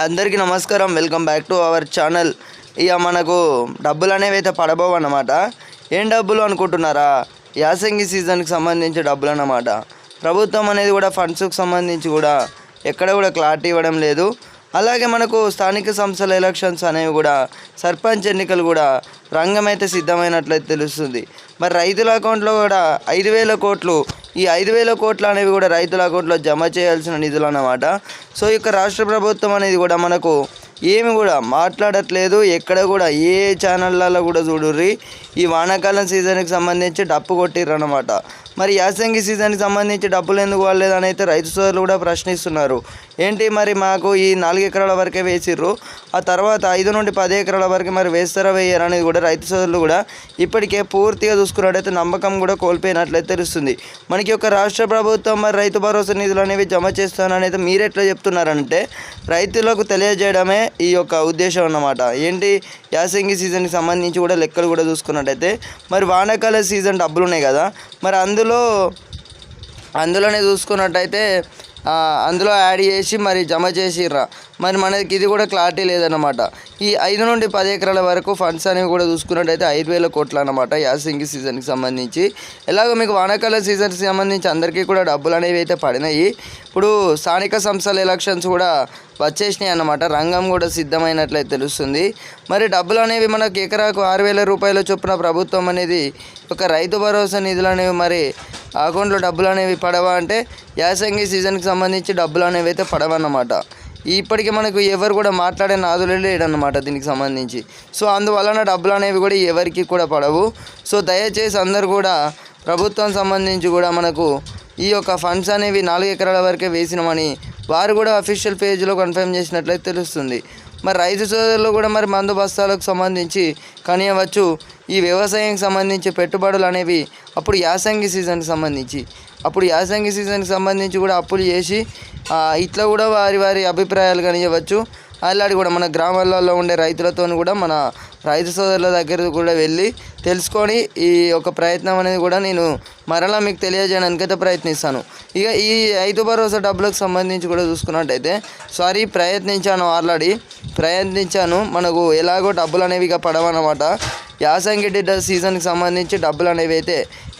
అందరికీ నమస్కారం. Welcome back to our channel. ఇక మనకు డబ్బులు అనేవి అయితే పడబోవు అన్నమాట. ఏం డబ్బులు అనుకుంటున్నారా? యాసంగి సీజన్కి సంబంధించి డబ్బులు అన్నమాట. ప్రభుత్వం అనేది కూడా ఫండ్స్కి సంబంధించి కూడా ఎక్కడ కూడా క్లారిటీ ఇవ్వడం లేదు. అలాగే మనకు స్థానిక సంస్థల ఎలక్షన్స్ అనేవి కూడా సర్పంచ్ ఎన్నికలు కూడా రంగం అయితే సిద్ధమైనట్లయితే తెలుస్తుంది. మరి రైతుల అకౌంట్లో కూడా 5,000 కోట్లు, ఈ 5,000 కోట్లు అనేవి కూడా రైతుల అకౌంట్లో జమ చేయాల్సిన నిధులు అన్నమాట. సో ఇక రాష్ట్ర ప్రభుత్వం అనేది కూడా మనకు ఏమి కూడా మాట్లాడట్లేదు. ఎక్కడ కూడా ఏ ఛానళ్ళలో కూడా చూడుర్రి ఈ వానాకాలం సీజన్కి సంబంధించి డప్పు కొట్టిర్రు అన్నమాట. మరి యాసంగి సీజన్కి సంబంధించి డబ్బులు ఎందుకు వాళ్ళేదని అయితే రైతు సోదరులు కూడా ప్రశ్నిస్తున్నారు. ఏంటి మరి మాకు ఈ 4 ఎకరాల వరకే వేసిర్రు, ఆ తర్వాత 5 నుండి 10 ఎకరాల వరకు మరి వేస్తారా వేయరు అనేది కూడా రైతు సోదరులు కూడా ఇప్పటికే పూర్తిగా చూసుకున్నట్టయితే నమ్మకం కూడా కోల్పోయినట్లయితే తెలుస్తుంది. మనకి ఒక రాష్ట్ర ప్రభుత్వం మరి రైతు భరోసా నిధులు అనేవి జమ చేస్తాననేది మీరు ఎట్లా చెప్తున్నారంటే రైతులకు తెలియజేయడమే ఈ యొక్క ఉద్దేశం అన్నమాట. ఏంటి యాసంగి సీజన్కి సంబంధించి కూడా లెక్కలు కూడా చూసుకున్నట్టయితే మరి వానాకాల సీజన్ డబ్బులు ఉన్నాయి కదా, మరి అందులోనే చూసుకున్నట్టయితే అందులో యాడ్ చేసి మరి జమ చేసిర్రా. మరి మనకి ఇది కూడా క్లారిటీ లేదన్నమాట. ఈ 5 నుండి 10 ఎకరాల వరకు ఫండ్స్ అనేవి కూడా చూసుకున్నట్టయితే 5,000 కోట్లు అన్నమాట యాసంగి సీజన్కి సంబంధించి. ఎలాగో మీకు వానాకాల సీజన్కి సంబంధించి అందరికీ కూడా డబ్బులు అనేవి అయితే పడినాయి. ఇప్పుడు స్థానిక సంస్థల ఎలక్షన్స్ కూడా వచ్చేసినాయి అన్నమాట. రంగం కూడా సిద్ధమైనట్లయితే తెలుస్తుంది. మరి డబ్బులు అనేవి మనకు ఎకరాకు 6,000 రూపాయల చొప్పున ప్రభుత్వం అనేది ఒక రైతు భరోసా నిధులు అనేవి మరి అకౌంట్లో డబ్బులు అనేవి పడవా అంటే యాసంగి సీజన్కి సంబంధించి డబ్బులు అనేవి అయితే పడవన్నమాట. ఇప్పటికీ మనకు ఎవరు కూడా మాట్లాడే నాదులే లేడన్నమాట దీనికి సంబంధించి. సో అందువలన డబ్బులు అనేవి కూడా ఎవరికి కూడా పడవు. సో దయచేసి అందరు కూడా ప్రభుత్వం సంబంధించి కూడా మనకు ఈ యొక్క ఫండ్స్ అనేవి 4 ఎకరాల వరకే వేసినామని వారు కూడా అఫీషియల్ పేజ్లో కన్ఫర్మ్ చేసినట్లయితే తెలుస్తుంది. మరి రైతు సోదరులు కూడా మరి మందు బస్తాలకు సంబంధించి కనియవచ్చు. ఈ వ్యవసాయానికి సంబంధించి పెట్టుబడులు అనేవి అప్పుడు యాసంగి సీజన్కి సంబంధించి కూడా అప్పులు చేసి ఇట్లా కూడా వారి అభిప్రాయాలు కనియవచ్చు. అలాంటి కూడా మన గ్రామాలలో ఉండే రైతులతో కూడా మన రైతు సోదరుల దగ్గర కూడా వెళ్ళి తెలుసుకొని ఈ యొక్క ప్రయత్నం అనేది కూడా నేను మరలా మీకు తెలియజేయడానికి అయితే ప్రయత్నిస్తాను. ఇక ఈ రైతు భరోసా డబ్బులకు సంబంధించి కూడా చూసుకున్నట్టయితే ప్రయత్నించాను మనకు ఎలాగో డబ్బులు అనేవి ఇక పడవన్నమాట. యాసంగి సీజన్కి సంబంధించి డబ్బులు అనేవి అయితే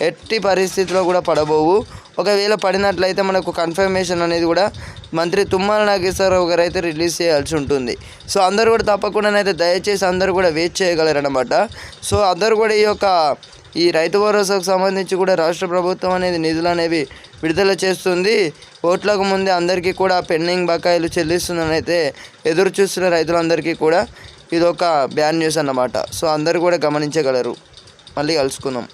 ఎట్టి పరిస్థితిలో కూడా పడబోవు. ఒకవేళ పడినట్లయితే మనకు కన్ఫర్మేషన్ అనేది కూడా మంత్రి తుమ్మల నాగేశ్వరరావు గారు అయితే రిలీజ్ చేయాల్సి ఉంటుంది. సో అందరూ కూడా తప్పకుండానైతే దయచేసి అందరూ కూడా వెయిట్ చేయగలరన్నమాట. సో అందరూ కూడా ఈ రైతు భరోసాకు సంబంధించి కూడా రాష్ట్ర ప్రభుత్వం అనేది నిధులు అనేవి విడుదల చేస్తుంది. ఓట్లకు ముందే అందరికీ కూడా పెండింగ్ బకాయిలు చెల్లిస్తుందని అయితే ఎదురు చూస్తున్న రైతులందరికీ కూడా ఇదొక బ్యాడ్ న్యూస్ అన్నమాట. సో అందరూ కూడా గమనించగలరు. మళ్ళీ కలుసుకుందాం.